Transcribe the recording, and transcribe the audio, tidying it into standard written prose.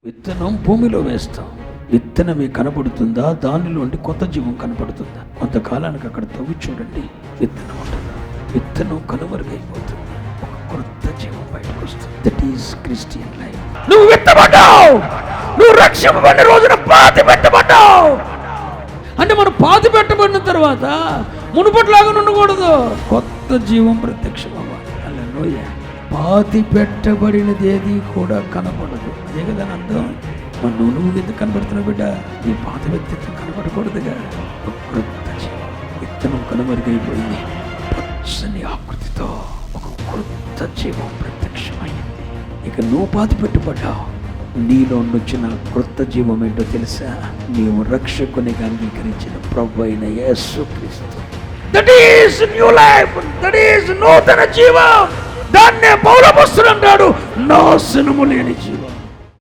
విత్తనం భూమిలో వేస్తాం, విత్తనమే కనబడుతుందా, దానిలోండి కొత్త జీవం కనబడుతుందా? కొంతకాలానికి అక్కడ తవ్వి చూడండి, విత్తనం ఉంటుందా? విత్తనం కనుమరుగైపోతుంది, ఒక కొత్త జీవం బయటకు వస్తుంది. That is Christian life. నువ్వు విత్తబడ్డావు, నువ్వు రక్షింపబడిన రోజున పాతి పెట్టబడ్డావు. అంటే మనం పాతి పెట్టబడిన తర్వాత మునుపట్లాగా ఉండకూడదు, కొత్త జీవం ప్రత్యక్షం అవ్వాలి. హల్లెలూయా. పాతి పెట్టబడినది ఏది కూడా కనపడదు, అదే కదా అర్థం. మన నువ్వు ఎందుకు కనబడుతున్నావు బిడ్డ? నీ పాత వ్యక్తిత్వం కనబడకూడదుగా. కొత్త జీవం, విత్తనం కనుమరుగైపోయింది, పచ్చని ఆకృతితో ఒక కొత్త జీవం ప్రత్యక్షమైంది. ఇక నువ్వు పాతి పెట్టబడ్డావు, నీలో వచ్చిన కొత్త జీవం ఏంటో తెలుసా? నీవు రక్షకునిగా అంగీకరించిన ప్రభు అయిన యేసుక్రీస్తు. That is new life, that is నూతన జీవం. దాన్నే పౌలు అపోస్తలుడు అంటాడు, నాశనము లేని జీవం.